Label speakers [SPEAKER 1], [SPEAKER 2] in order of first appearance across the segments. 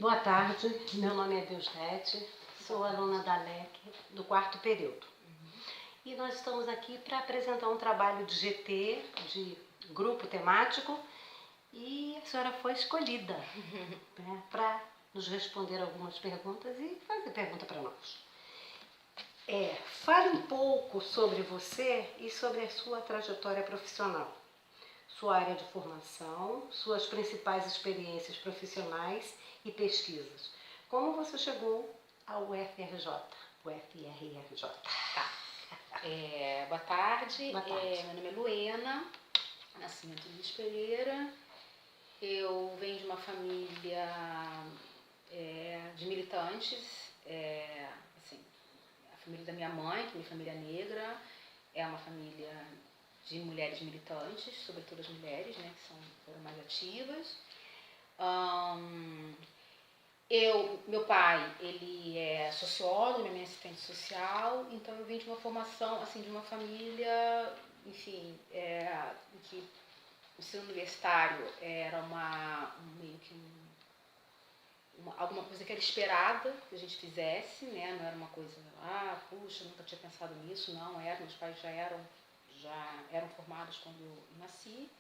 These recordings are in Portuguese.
[SPEAKER 1] Boa tarde, meu nome é Deusdete, sou aluna da LEC do 4º período. E nós estamos aqui para apresentar um trabalho de GT, de grupo temático, e a senhora foi escolhida né, para nos responder algumas perguntas e fazer pergunta para nós. Fale um pouco sobre você e sobre a sua trajetória profissional, sua área de formação, suas principais experiências profissionais e pesquisas. Como você chegou ao UFRJ?
[SPEAKER 2] Tá. Boa tarde.
[SPEAKER 1] Boa tarde.
[SPEAKER 2] Meu nome é Luena, Nascimento Luiz Pereira. Eu venho de uma família de militantes. A família da minha mãe, que é minha família negra, é uma família de mulheres militantes, sobretudo as mulheres, né, que foram mais ativas. Meu pai, ele é sociólogo, minha mãe é assistente social, então eu vim de uma formação, assim, de uma família, enfim, em que o ensino universitário era alguma coisa que era esperada que a gente fizesse, né? Não era uma coisa, puxa, nunca tinha pensado nisso, não, meus pais já eram formados quando eu nasci.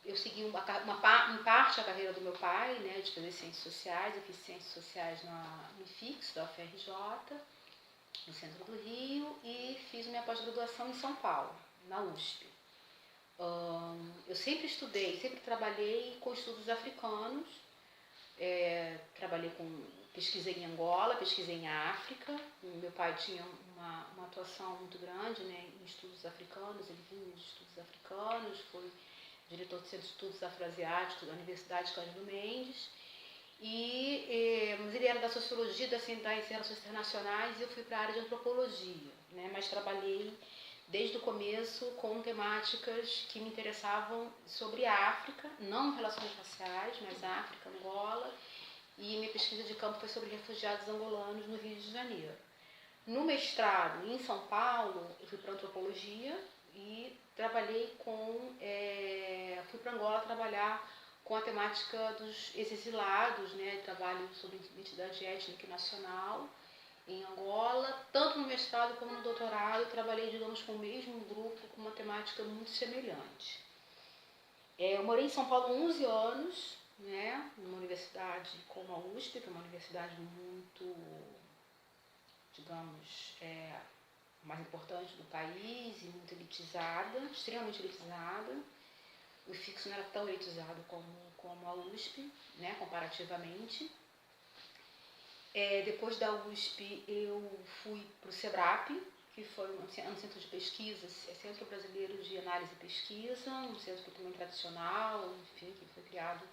[SPEAKER 2] Eu segui em parte a carreira do meu pai, né, de fazer ciências sociais. Eu fiz ciências sociais no IFIX, da UFRJ, no centro do Rio, e fiz minha pós-graduação em São Paulo, na USP. Eu sempre trabalhei com estudos africanos, pesquisei em Angola, pesquisei em África. Meu pai tinha uma atuação muito grande, né, em estudos africanos, ele vinha de estudos africanos, foi diretor do Centro de Estudos Afroasiáticos da Universidade Cândido Mendes, mas ele era da sociologia, das relações internacionais, e eu fui para a área de antropologia, né? Mas trabalhei desde o começo com temáticas que me interessavam sobre a África, não relações raciais, mas África, Angola, e minha pesquisa de campo foi sobre refugiados angolanos no Rio de Janeiro. No mestrado, em São Paulo, eu fui para antropologia e fui para Angola trabalhar com a temática dos exilados, né? Trabalho sobre identidade étnica e nacional em Angola. Tanto no mestrado como no doutorado, eu trabalhei, digamos, com o mesmo grupo, com uma temática muito semelhante. Eu morei em São Paulo 11 anos, né? Numa universidade como a USP, que é uma universidade muito, digamos, mais importante do país e muito elitizada, extremamente elitizada. O IFIX não era tão elitizado como a USP, né, comparativamente. Depois da USP eu fui para o SEBRAP, que foi um centro de pesquisa, Centro Brasileiro de Análise e Pesquisa, um centro também tradicional, enfim, que foi criado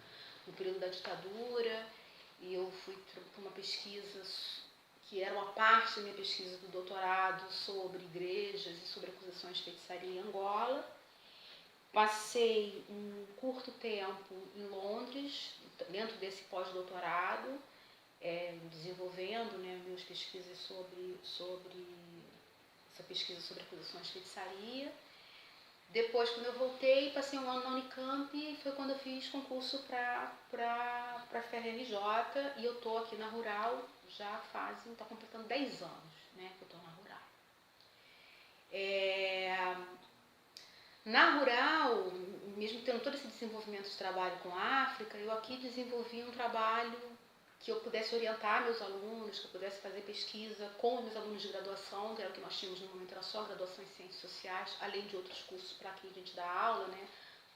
[SPEAKER 2] no período da ditadura, e eu fui para uma pesquisa que era uma parte da minha pesquisa do doutorado sobre igrejas e sobre acusações de feitiçaria em Angola. Passei um curto tempo em Londres, dentro desse pós-doutorado, desenvolvendo, né, minhas pesquisas sobre essa pesquisa sobre acusações de feitiçaria. Depois, quando eu voltei, passei um ano na Unicamp, e foi quando eu fiz concurso para a FRJ, e eu estou aqui na Rural já está completando 10 anos, né, que eu estou na Rural. Na Rural, mesmo tendo todo esse desenvolvimento de trabalho com a África, eu aqui desenvolvi um trabalho que eu pudesse orientar meus alunos, que eu pudesse fazer pesquisa com os meus alunos de graduação, que era o que nós tínhamos no momento, era só graduação em Ciências Sociais, além de outros cursos para quem a gente dá aula, né?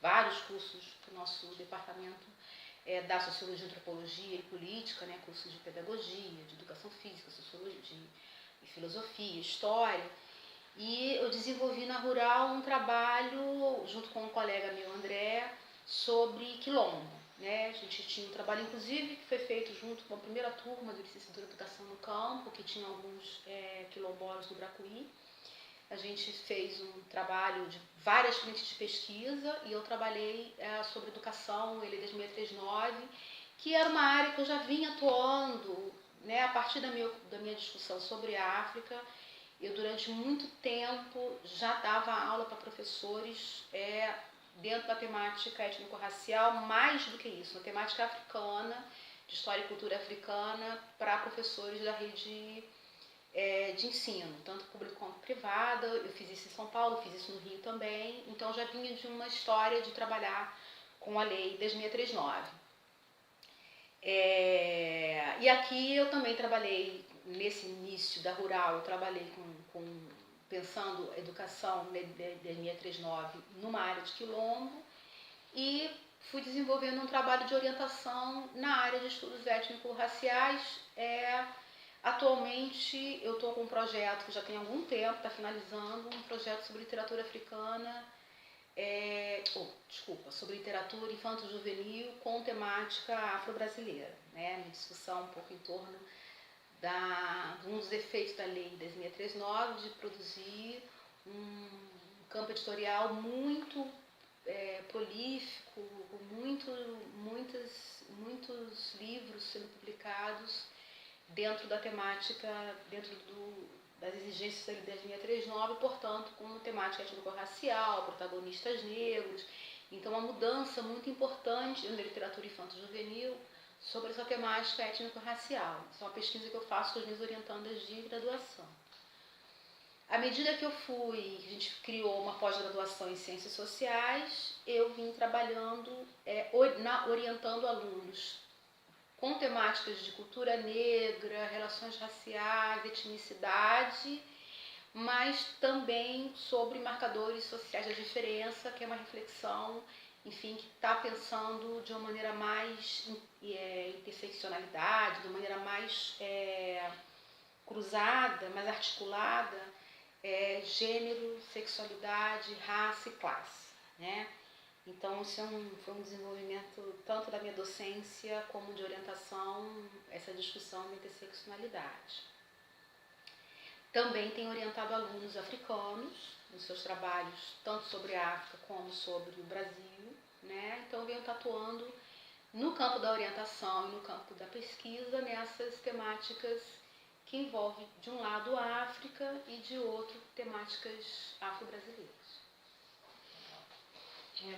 [SPEAKER 2] Vários cursos que o nosso departamento dá Sociologia, Antropologia e Política, né? Cursos de Pedagogia, de Educação Física, Sociologia e Filosofia, História. E eu desenvolvi na Rural um trabalho, junto com um colega meu, André, sobre quilombo. Né? A gente tinha um trabalho, inclusive, que foi feito junto com a primeira turma do Licenciatura em Educação no Campo, que tinha alguns quilombolas do Bracuí. A gente fez um trabalho de várias frentes de pesquisa, e eu trabalhei sobre educação, ele desde 639, que era uma área que eu já vinha atuando, né? A partir da minha discussão sobre a África. Eu, durante muito tempo, já dava aula para professores dentro da temática étnico-racial, mais do que isso, na temática africana, de história e cultura africana, para professores da rede de ensino, tanto público quanto privada. Eu fiz isso em São Paulo, fiz isso no Rio também, então já vinha de uma história de trabalhar com a lei 10.639. E aqui eu também trabalhei, nesse início da rural, eu trabalhei pensando educação 10.639 numa área de quilombo e fui desenvolvendo um trabalho de orientação na área de estudos étnico-raciais. Atualmente eu estou com um projeto que já tem algum tempo, está finalizando, um projeto sobre literatura africana, sobre literatura infanto-juvenil com temática afro-brasileira, né? Uma discussão um pouco em torno de um dos efeitos da lei 10.639 de produzir um campo editorial muito prolífico, com muitos livros sendo publicados dentro da temática, das exigências da lei 10.639, portanto, com temática étnico-racial, protagonistas negros. Então, uma mudança muito importante na literatura infanto-juvenil sobre essa temática étnico-racial. Isso é uma pesquisa que eu faço com as minhas orientandas de graduação. À medida que a gente criou uma pós-graduação em Ciências Sociais, eu vim trabalhando, orientando alunos com temáticas de cultura negra, relações raciais, etnicidade, mas também sobre marcadores sociais da diferença, que é uma reflexão, enfim, que está pensando de uma maneira mais interseccionalidade, de uma maneira mais cruzada, mais articulada, gênero, sexualidade, raça e classe, né? Então, isso foi um desenvolvimento tanto da minha docência como de orientação, essa discussão da interseccionalidade. Também tenho orientado alunos africanos nos seus trabalhos, tanto sobre a África como sobre o Brasil, né? Então, venho atuando no campo da orientação e no campo da pesquisa nessas temáticas que envolvem, de um lado, a África e de outro, temáticas afro-brasileiras.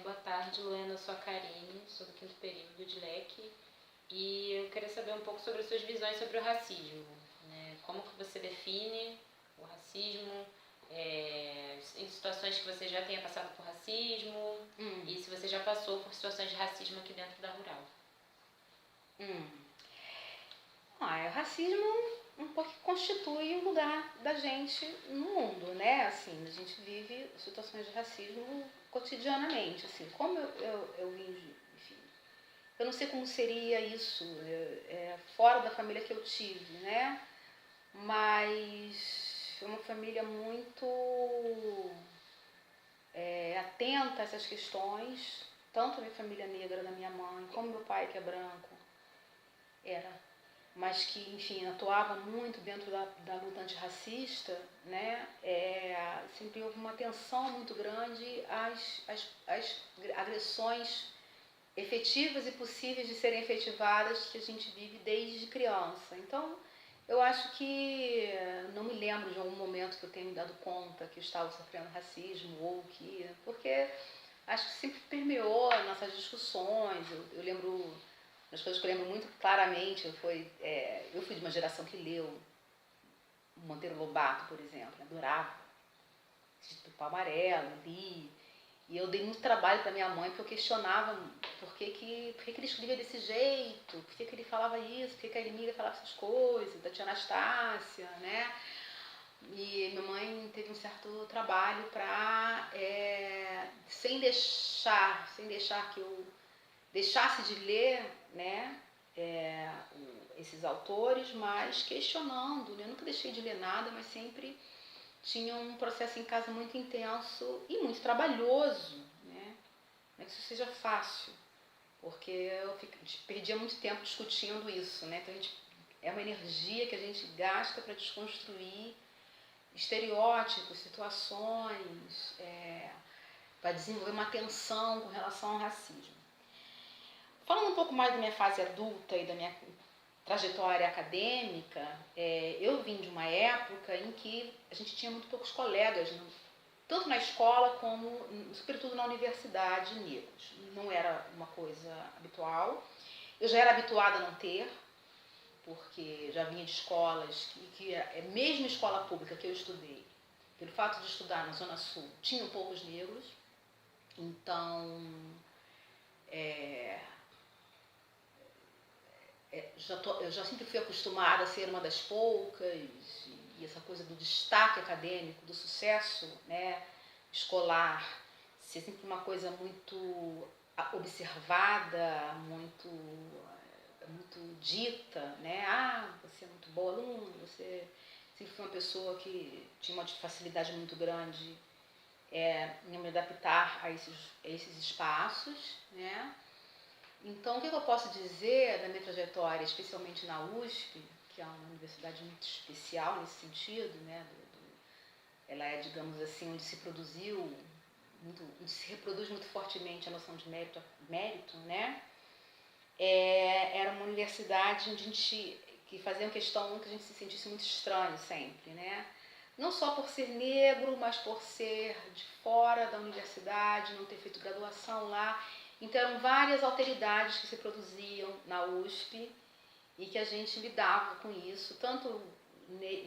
[SPEAKER 3] Boa tarde, Luana, sou a Karine, sou do 5º período de LEC e eu queria saber um pouco sobre as suas visões sobre o racismo, né? Como que você define o racismo, em situações que você já tenha passado por racismo e se você já passou por situações de racismo aqui dentro da rural.
[SPEAKER 2] O racismo um pouco constitui o lugar da gente no mundo, né? Assim, a gente vive situações de racismo cotidianamente, assim, como eu vim, enfim, eu não sei como seria isso fora da família que eu tive, né? Mas foi uma família muito atenta a essas questões, tanto a minha família negra da minha mãe, como meu pai, que é branco, mas que, enfim, atuava muito dentro da luta antirracista, né? Sempre houve uma atenção muito grande às agressões efetivas e possíveis de serem efetivadas que a gente vive desde criança. Então, eu acho que não me lembro de algum momento que eu tenha me dado conta que eu estava sofrendo racismo porque acho que sempre permeou nossas discussões. Eu lembro, as coisas que eu lembro muito claramente, eu fui de uma geração que leu Monteiro Lobato, por exemplo, adorava Pipa Amarelo, li, e eu dei muito trabalho para minha mãe porque eu questionava por que ele escrevia desse jeito, por que ele falava isso, por que a Ermília falava essas coisas, da tia Anastácia, né? E minha mãe teve um certo trabalho para, sem deixar que eu deixasse de ler, né, esses autores, mas questionando, né? Eu nunca deixei de ler nada, mas sempre tinha um processo em casa muito intenso e muito trabalhoso, né? Não é que isso seja fácil, porque eu perdia muito tempo discutindo isso, né? Então, é uma energia que a gente gasta para desconstruir estereótipos, situações, para desenvolver uma tensão com relação ao racismo. Falando um pouco mais da minha fase adulta e da minha trajetória acadêmica, eu vim de uma época em que a gente tinha muito poucos colegas tanto na escola como, sobretudo, na universidade, negros. Não era uma coisa habitual. Eu já era habituada a não ter, porque já vinha de escolas, mesmo escola pública que eu estudei, pelo fato de estudar na Zona Sul, tinham poucos negros. Então, eu já sempre fui acostumada a ser uma das poucas, e essa coisa do destaque acadêmico, do sucesso, né, escolar, ser sempre uma coisa muito observada, muito dita, né? Você é muito boa aluna, você sempre foi uma pessoa que tinha uma facilidade muito grande em me adaptar a esses espaços, né? Então, o que eu posso dizer da minha trajetória, especialmente na USP, que é uma universidade muito especial nesse sentido, né? Ela é, digamos assim, onde se reproduz muito fortemente a noção de mérito, né? Era uma universidade onde que fazia questão que a gente se sentisse muito estranho sempre, né? Não só por ser negro, mas por ser de fora da universidade, não ter feito graduação lá. Então, eram várias alteridades que se produziam na USP e que a gente lidava com isso, tanto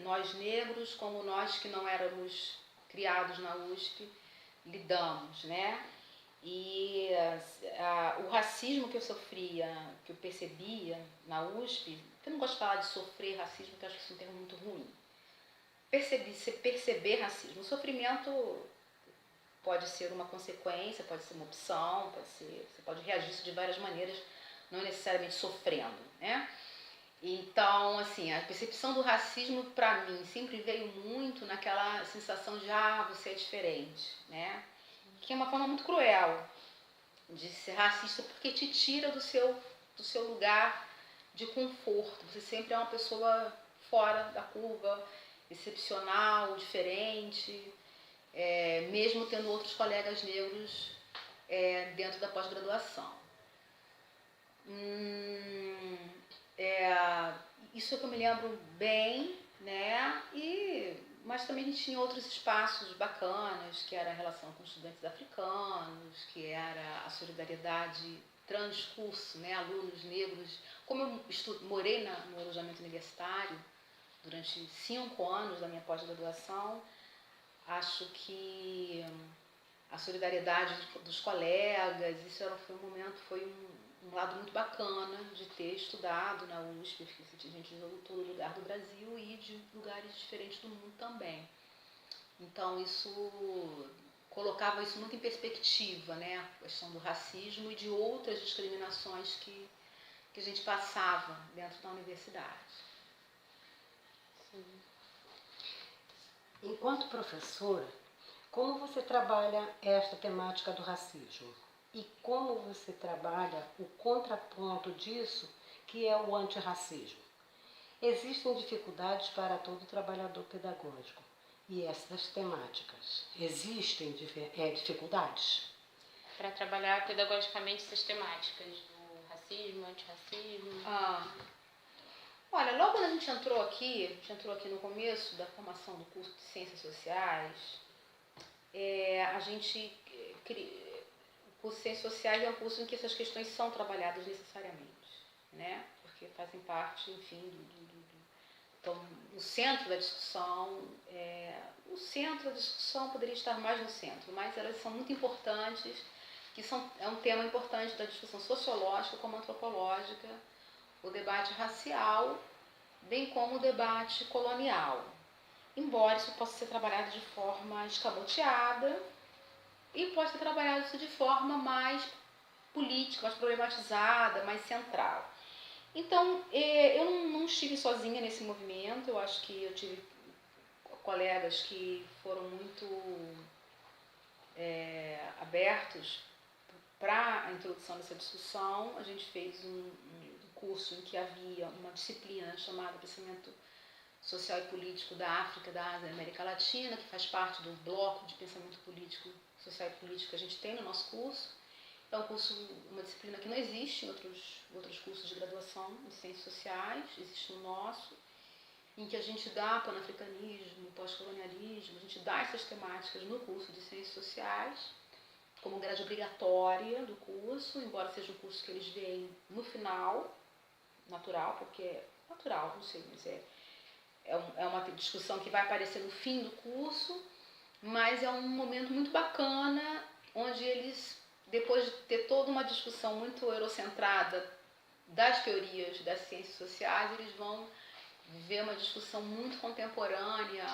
[SPEAKER 2] nós negros como nós que não éramos criados na USP, lidamos, né? E o racismo que eu sofria, que eu percebia na USP, eu não gosto de falar de sofrer racismo, porque eu acho que isso é um termo muito ruim. Perceber racismo. O sofrimento pode ser uma consequência, pode ser uma opção, você pode reagir isso de várias maneiras, não necessariamente sofrendo, né? Então, assim, a percepção do racismo, para mim, sempre veio muito naquela sensação de, você é diferente, né? Que é uma forma muito cruel de ser racista, porque te tira do seu lugar de conforto. Você sempre é uma pessoa fora da curva, excepcional, diferente, mesmo tendo outros colegas negros dentro da pós-graduação. Isso é que eu me lembro bem, né? Mas também a gente tinha outros espaços bacanas, que era a relação com estudantes africanos, que era a solidariedade transcurso, né? Alunos negros. Como eu morei no alojamento universitário durante 5 anos da minha pós-graduação, acho que a solidariedade dos colegas, isso foi um lado muito bacana de ter estudado na USP, porque a gente viu todo lugar do Brasil e de lugares diferentes do mundo também. Então isso colocava isso muito em perspectiva, né? A questão do racismo e de outras discriminações que a gente passava dentro da universidade.
[SPEAKER 1] Sim. Enquanto professora, como você trabalha esta temática do racismo? E como você trabalha o contraponto disso, que é o antirracismo? Existem dificuldades para todo trabalhador pedagógico. E essas temáticas, existem dificuldades?
[SPEAKER 3] Para trabalhar pedagogicamente essas temáticas do racismo, antirracismo?
[SPEAKER 2] Olha, logo quando a gente entrou aqui no começo da formação do curso de Ciências Sociais, o curso de Ciências Sociais é um curso em que essas questões são trabalhadas necessariamente, né? Porque fazem parte, enfim, então, o centro da discussão, poderia estar mais no centro, mas elas são muito importantes, é um tema importante da discussão sociológica como antropológica, o debate racial, bem como o debate colonial. Embora isso possa ser trabalhado de forma escamoteada e pode ser trabalhado isso de forma mais política, mais problematizada, mais central. Então, eu não estive sozinha nesse movimento, eu acho que eu tive colegas que foram muito abertos para a introdução dessa discussão. A gente fez um curso em que havia uma disciplina chamada Pensamento Social e Político da África, da Ásia e da América Latina, que faz parte do bloco de pensamento político, social e político que a gente tem no nosso curso. É uma disciplina que não existe em outros cursos de graduação em Ciências Sociais, existe no nosso. em que a gente dá panafricanismo, pós-colonialismo, a gente dá essas temáticas no curso de Ciências Sociais, como grade obrigatória do curso, embora seja um curso que eles veem no final, natural, porque é natural, não sei, mas é uma discussão que vai aparecer no fim do curso, mas é um momento muito bacana, onde eles, depois de ter toda uma discussão muito eurocentrada das teorias das ciências sociais, eles vão ver uma discussão muito contemporânea,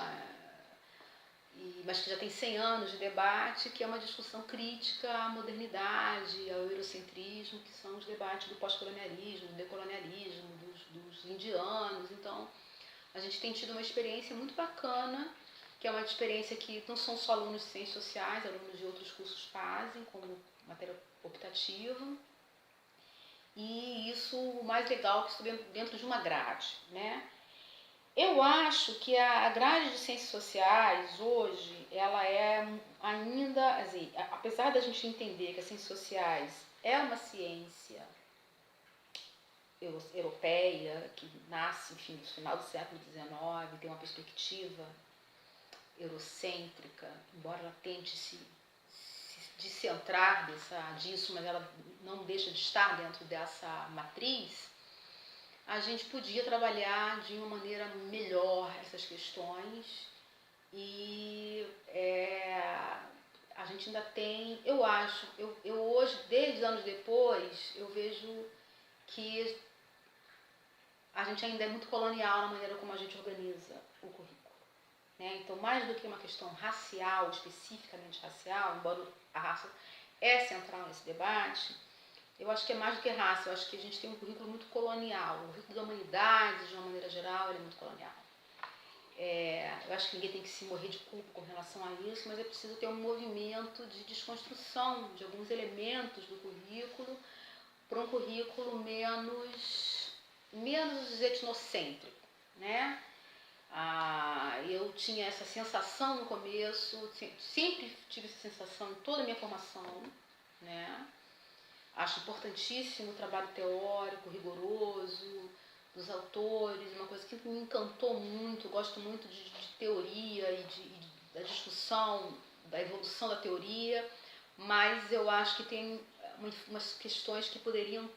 [SPEAKER 2] mas que já tem 100 anos de debate, que é uma discussão crítica à modernidade, ao eurocentrismo, que são os debates do pós-colonialismo, do decolonialismo, dos indianos. Então, a gente tem tido uma experiência muito bacana, que é uma experiência que não são só alunos de ciências sociais, alunos de outros cursos fazem, como matéria optativa. E isso, o mais legal, que isso dentro de uma grade, né? Eu acho que a grade de ciências sociais hoje, ela é ainda, assim, apesar da gente entender que as ciências sociais é uma ciência europeia, que nasce, enfim, no final do século XIX, tem uma perspectiva eurocêntrica, embora ela tente se descentrar disso, mas ela não deixa de estar dentro dessa matriz, a gente podia trabalhar de uma maneira melhor essas questões e a gente ainda tem, eu acho, eu hoje, 10 anos depois, eu vejo que a gente ainda é muito colonial na maneira como a gente organiza o currículo, né? Então, mais do que uma questão racial, especificamente racial, embora a raça é central nesse debate, eu acho que é mais do que raça, eu acho que a gente tem um currículo muito colonial. O currículo da humanidade, de uma maneira geral, ele é muito colonial. Eu acho que ninguém tem que se morrer de culpa com relação a isso, mas é preciso ter um movimento de desconstrução de alguns elementos do currículo para um currículo menos etnocêntrico, né? Eu tinha essa sensação no começo, sempre tive essa sensação em toda a minha formação, né? Acho importantíssimo o trabalho teórico, rigoroso, dos autores, uma coisa que me encantou muito. Gosto muito de teoria e da discussão, da evolução da teoria, mas eu acho que tem umas questões que poderiam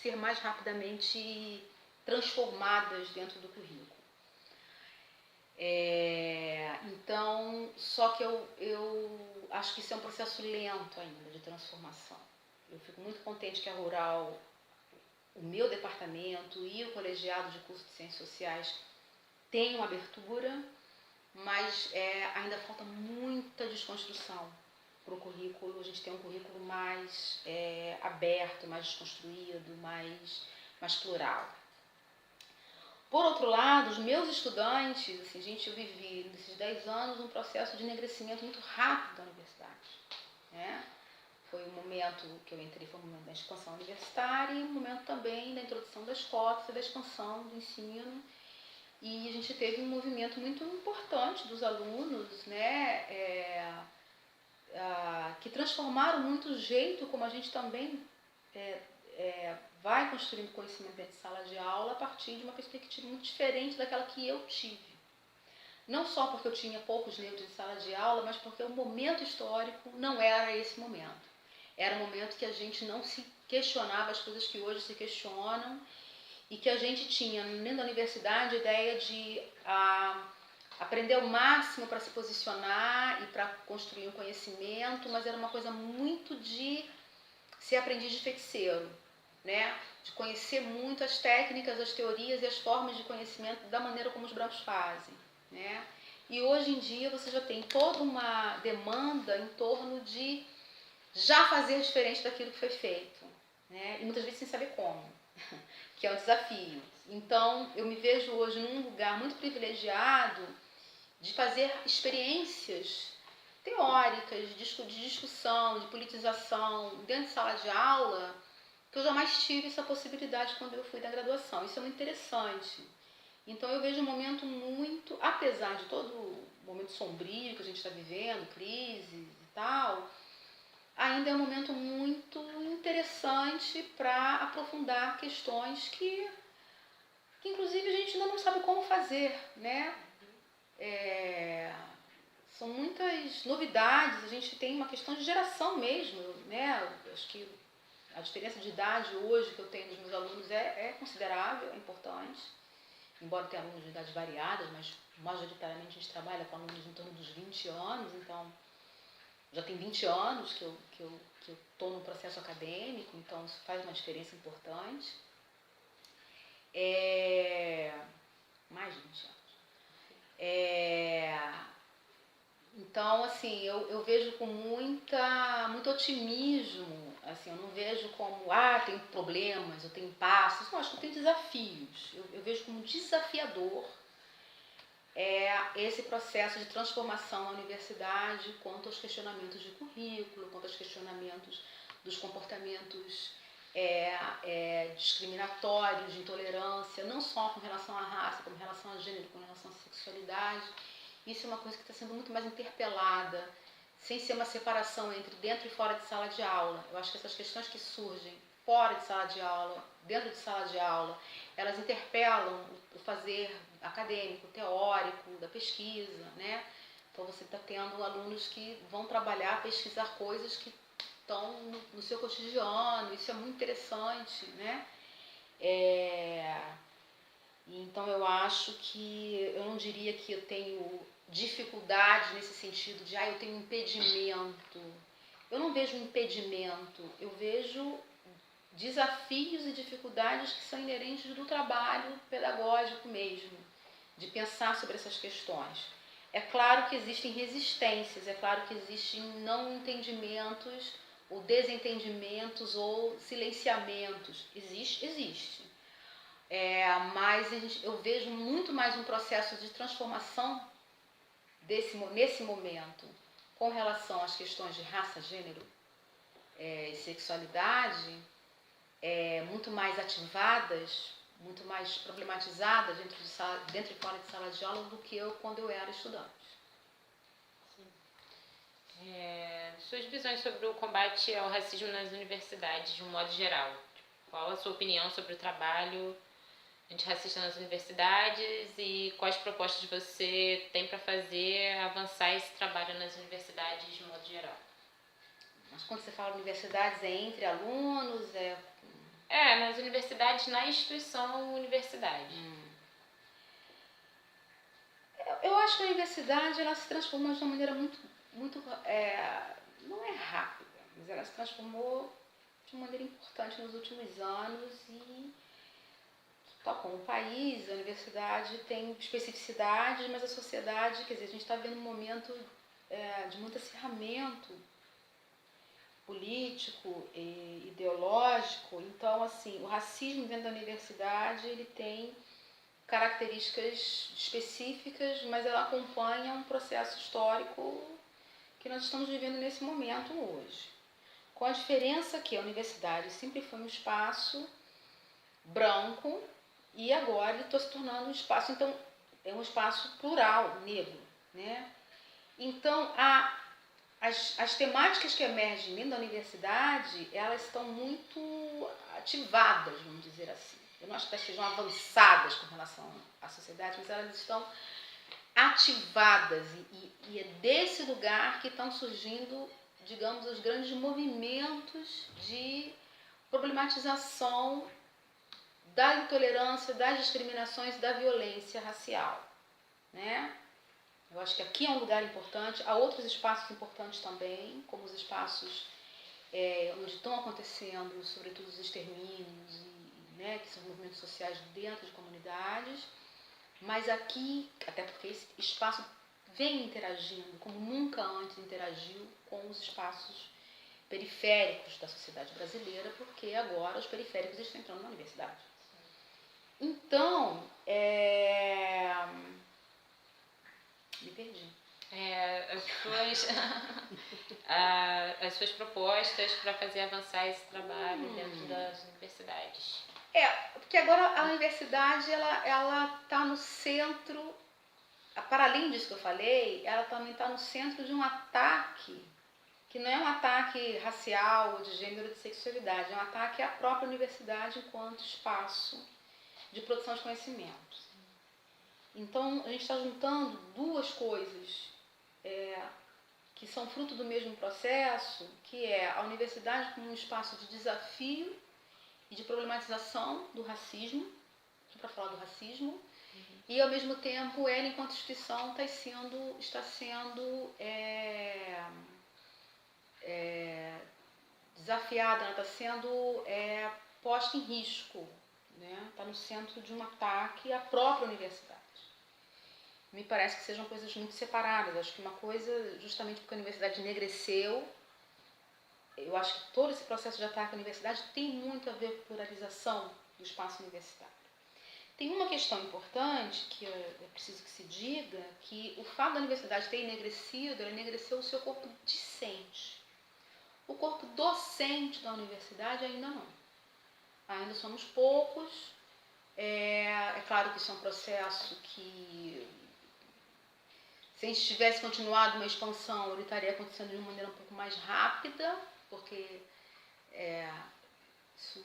[SPEAKER 2] ser mais rapidamente transformadas dentro do currículo. Então, só que eu acho que isso é um processo lento ainda de transformação. Eu fico muito contente que a Rural, o meu departamento e o colegiado de curso de Ciências Sociais tenham abertura, mas ainda falta muita desconstrução para o currículo. A gente tem um currículo mais aberto, mais desconstruído, mais plural. Por outro lado, os meus estudantes, assim, eu vivi nesses 10 anos um processo de enegrecimento muito rápido da universidade, né? Foi um momento que eu entrei, foi um momento da expansão universitária e um momento também da introdução das cotas e da expansão do ensino. E a gente teve um movimento muito importante dos alunos, né, que transformaram muito o jeito como a gente também vai construindo conhecimento dentro de sala de aula a partir de uma perspectiva muito diferente daquela que eu tive. Não só porque eu tinha poucos negros em sala de aula, mas porque o momento histórico não era esse momento. Era um momento que a gente não se questionava as coisas que hoje se questionam e que a gente tinha, dentro da universidade, a ideia de aprender o máximo para se posicionar e para construir um conhecimento, mas era uma coisa muito de ser aprendiz de feiticeiro, né? De conhecer muito as técnicas, as teorias e as formas de conhecimento da maneira como os brancos fazem, né? E hoje em dia você já tem toda uma demanda em torno de já fazer diferente daquilo que foi feito, né? E muitas vezes sem saber como, que é um desafio. Então, eu me vejo hoje num lugar muito privilegiado de fazer experiências teóricas, de discussão, de politização, dentro de sala de aula, que eu jamais tive essa possibilidade quando eu fui da graduação. Isso é muito interessante. Então, eu vejo um momento muito, apesar de todo o momento sombrio que a gente está vivendo, crises e tal, ainda é um momento muito interessante para aprofundar questões que que inclusive a gente ainda não sabe como fazer, né? São muitas novidades, a gente tem uma questão de geração mesmo, né? Acho que a diferença de idade hoje que eu tenho dos meus alunos é considerável, é importante, embora tenha alunos de idades variadas, mas majoritariamente a gente trabalha com alunos em torno dos 20 anos, então já tem 20 anos que eu estou no processo acadêmico, então isso faz uma diferença importante. Mais de 20 anos. Então, assim, eu vejo com muito otimismo, assim, eu não vejo como, tenho problemas, eu tenho passos, não, acho que eu tenho desafios. Eu vejo como desafiador esse processo de transformação na universidade quanto aos questionamentos de currículo, quanto aos questionamentos dos comportamentos discriminatórios, de intolerância, não só com relação à raça, como com relação a gênero, com relação à sexualidade. Isso é uma coisa que está sendo muito mais interpelada, sem ser uma separação entre dentro e fora de sala de aula. Eu acho que essas questões que surgem fora de sala de aula, dentro de sala de aula, elas interpelam o fazer acadêmico, teórico, da pesquisa, né? Então você está tendo alunos que vão trabalhar, pesquisar coisas que estão no seu cotidiano, isso é muito interessante, né? Então eu acho que, eu não diria que eu tenho dificuldade nesse sentido de, eu tenho impedimento. Eu não vejo impedimento, eu vejo desafios e dificuldades que são inerentes do trabalho pedagógico mesmo, de pensar sobre essas questões. É claro que existem resistências, é claro que existem não entendimentos, ou desentendimentos, ou silenciamentos. Existe. Mas eu vejo muito mais um processo de transformação nesse momento com relação às questões de raça, gênero e sexualidade, muito mais ativadas, muito mais problematizadas dentro e fora de sala de aula do que quando eu era estudante.
[SPEAKER 3] Suas visões sobre o combate ao racismo nas universidades, de um modo geral. Qual a sua opinião sobre o trabalho antirracista nas universidades e quais propostas você tem para fazer avançar esse trabalho nas universidades de modo geral?
[SPEAKER 2] Mas quando você fala universidades, é entre alunos?
[SPEAKER 3] Nas universidades, na instituição universidade.
[SPEAKER 2] Eu acho que a universidade ela se transformou de uma maneira muito não é rápida, mas ela se transformou de uma maneira importante nos últimos anos e como o país, a universidade tem especificidades, mas a sociedade, quer dizer, a gente está vendo um momento de muito acirramento político e ideológico. Então, assim, o racismo dentro da universidade, ele tem características específicas, mas ela acompanha um processo histórico que nós estamos vivendo nesse momento hoje. Com a diferença que a universidade sempre foi um espaço branco, e agora ele está se tornando um espaço, então, é um espaço plural, negro, né? Então, as temáticas que emergem dentro da universidade, elas estão muito ativadas, vamos dizer assim. Eu não acho que elas sejam avançadas com relação à sociedade, mas elas estão ativadas e é desse lugar que estão surgindo, digamos, os grandes movimentos de problematização da intolerância, das discriminações e da violência racial, né? Eu acho que aqui é um lugar importante, há outros espaços importantes também, como os espaços onde estão acontecendo, sobretudo, os extermínios, né, que são movimentos sociais dentro de comunidades, mas aqui, até porque esse espaço vem interagindo, como nunca antes interagiu, com os espaços periféricos da sociedade brasileira, porque agora os periféricos estão entrando na universidade. Então, me perdi.
[SPEAKER 3] As suas propostas para fazer avançar esse trabalho dentro das universidades.
[SPEAKER 2] Porque agora a universidade ela está no centro, para além disso que eu falei, ela também está no centro de um ataque, que não é um ataque racial, ou de gênero, ou de sexualidade, é um ataque à própria universidade enquanto espaço de produção de conhecimento. Então, a gente está juntando duas coisas que são fruto do mesmo processo, que é a universidade como um espaço de desafio e de problematização do racismo, para falar do racismo, e ao mesmo tempo ela, enquanto instituição, está sendo desafiada, está sendo posta em risco, né? Está no centro de um ataque à própria universidade. Me parece que sejam coisas muito separadas. Acho que uma coisa, justamente porque a universidade enegreceu, eu acho que todo esse processo de ataque à universidade tem muito a ver com a pluralização do espaço universitário. Tem uma questão importante que é preciso que se diga, que o fato da universidade ter enegrecido, ela enegreceu o seu corpo discente. O corpo docente da universidade ainda não. Ainda somos poucos. É claro que isso é um processo que, se a gente tivesse continuado uma expansão, ele estaria acontecendo de uma maneira um pouco mais rápida, porque isso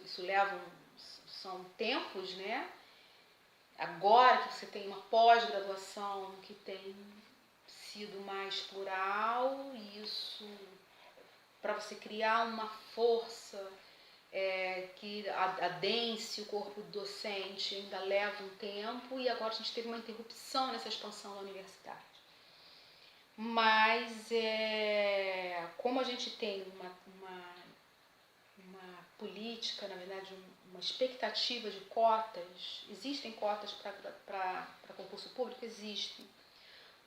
[SPEAKER 2] são tempos, né? Agora que você tem uma pós-graduação que tem sido mais plural, isso, para você criar uma força que adense o corpo docente, ainda leva um tempo, e agora a gente teve uma interrupção nessa expansão da universidade. Mas, como a gente tem uma política, na verdade, uma expectativa de cotas, existem cotas para concurso público? Existem.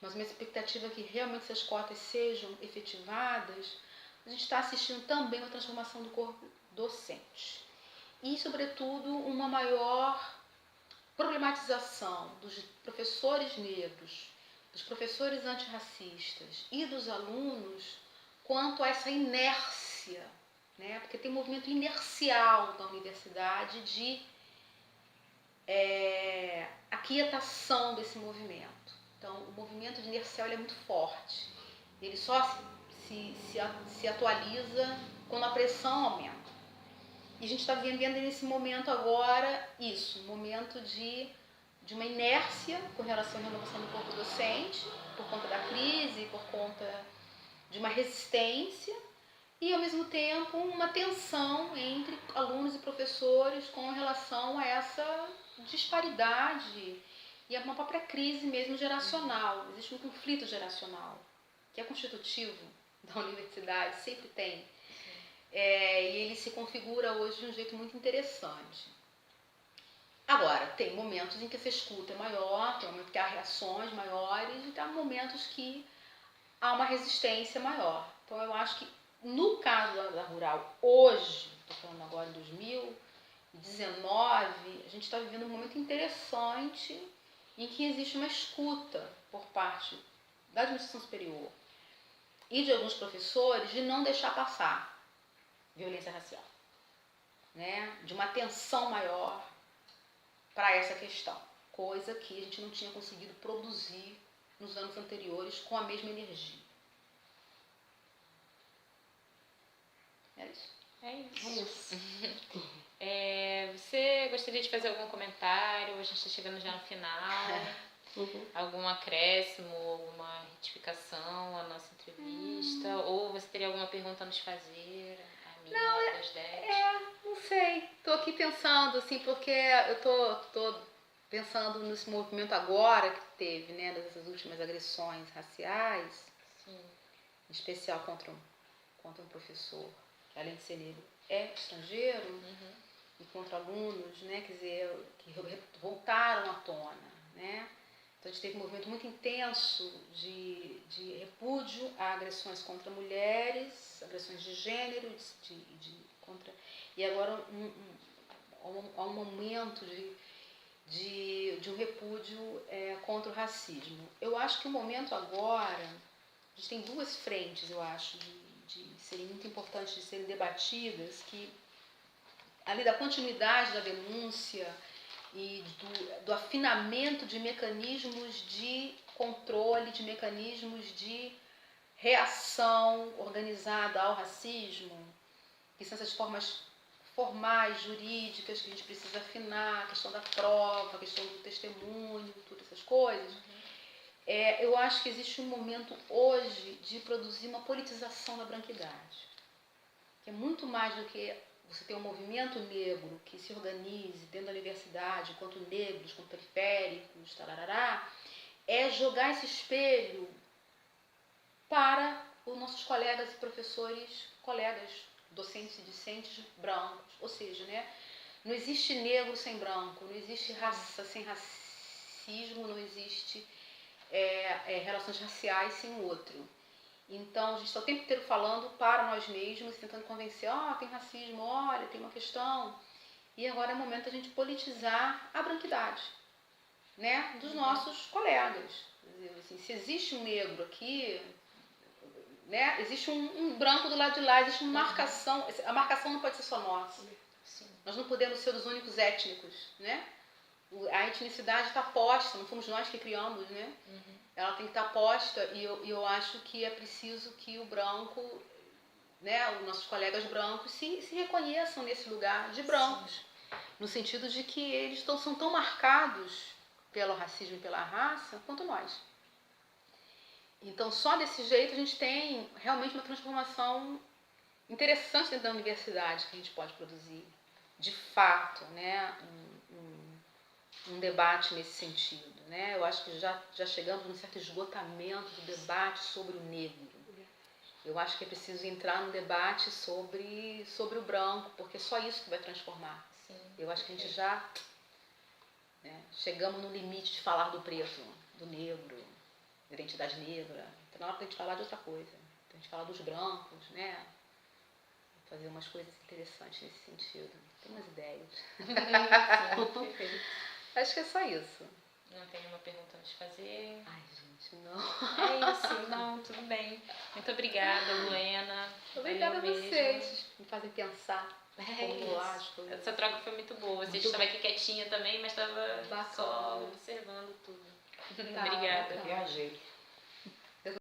[SPEAKER 2] Mas uma expectativa que realmente essas cotas sejam efetivadas, a gente está assistindo também uma transformação do corpo docente. E, sobretudo, uma maior problematização dos professores negros, dos professores antirracistas e dos alunos quanto a essa inércia, né? Porque tem um movimento inercial da universidade de aquietação desse movimento. Então, o movimento de inercial é muito forte. Ele só se atualiza quando a pressão aumenta. E a gente está vivendo nesse momento agora um momento de uma inércia com relação à renovação do corpo docente, por conta da crise, por conta de uma resistência, e ao mesmo tempo uma tensão entre alunos e professores com relação a essa disparidade e a uma própria crise mesmo geracional. Existe um conflito geracional, que é constitutivo da universidade, sempre tem. E ele se configura hoje de um jeito muito interessante. Agora, tem momentos em que essa escuta é maior, tem momentos que há reações maiores, e há momentos que há uma resistência maior. Então, eu acho que, no caso da Rural, hoje, estou falando agora em 2019, a gente está vivendo um momento interessante em que existe uma escuta por parte da administração superior e de alguns professores de não deixar passar violência racial, né? De uma atenção maior para essa questão, coisa que a gente não tinha conseguido produzir nos anos anteriores com a mesma energia. É isso.
[SPEAKER 3] Você gostaria de fazer algum comentário? A gente está chegando já no final. Algum acréscimo, alguma retificação à nossa entrevista? Ou você teria alguma pergunta a nos fazer?
[SPEAKER 2] Não sei. Estou aqui pensando, assim, porque eu tô pensando nesse movimento agora que teve, né, dessas últimas agressões raciais,
[SPEAKER 3] sim,
[SPEAKER 2] em especial contra um professor, que além de ser negro, é estrangeiro, e contra alunos, né, quer dizer, que voltaram à tona, né? Então a gente teve um movimento muito intenso de repúdio a agressões contra mulheres, agressões de gênero, e agora há um momento de um repúdio contra o racismo. Eu acho que o momento agora, a gente tem duas frentes, eu acho, de serem muito importantes de serem debatidas, que além da continuidade da denúncia e do afinamento de mecanismos de controle, de mecanismos de reação organizada ao racismo, que são essas formas formais, jurídicas, que a gente precisa afinar, a questão da prova, a questão do testemunho, todas essas coisas. Eu acho que existe um momento hoje de produzir uma politização da branquidade, que é muito mais do que você ter um movimento negro que se organize dentro da universidade, enquanto negros, enquanto periféricos, tararará, é jogar esse espelho para os nossos colegas e professores, colegas docentes e discentes brancos. Ou seja, né, não existe negro sem branco, não existe raça sem racismo, não existe relações raciais sem o outro. Então, a gente está o tempo inteiro falando para nós mesmos, tentando convencer, tem racismo, olha, tem uma questão. E agora é o momento da gente politizar a branquidade, né, dos nossos colegas. Assim, se existe um negro aqui, né, existe um branco do lado de lá, existe uma marcação. A marcação não pode ser só nossa.
[SPEAKER 3] Sim.
[SPEAKER 2] Nós não podemos ser os únicos étnicos, né? A etnicidade está posta, não fomos nós que criamos, né? Ela tem que estar posta e eu acho que é preciso que o branco, né, os nossos colegas brancos se reconheçam nesse lugar de brancos. Sim. No sentido de que eles são tão marcados pelo racismo e pela raça quanto nós. Então, só desse jeito a gente tem realmente uma transformação interessante dentro da universidade que a gente pode produzir. De fato, né, um debate nesse sentido, né? Eu acho que já chegamos num certo esgotamento do debate sobre o negro. Eu acho que é preciso entrar no debate sobre o branco, porque é só isso que vai transformar. Sim. Eu acho que a gente já, né, chegamos no limite de falar do preto, do negro, da identidade negra. Então, na hora da gente falar de outra coisa, a gente falar dos brancos, né? Fazer umas coisas interessantes nesse sentido. Tem umas ideias.
[SPEAKER 3] Sim,
[SPEAKER 2] acho que é só isso.
[SPEAKER 3] Não tem nenhuma pergunta a te fazer?
[SPEAKER 2] Ai, gente, não.
[SPEAKER 3] É isso, não, tudo bem. Muito obrigada, Luena.
[SPEAKER 2] Obrigada a vocês. Me fazem pensar.
[SPEAKER 3] Essa troca foi muito boa. Você estava aqui quietinha também, mas estava só observando tudo.
[SPEAKER 2] Tá,
[SPEAKER 3] Obrigada.
[SPEAKER 1] Viajei.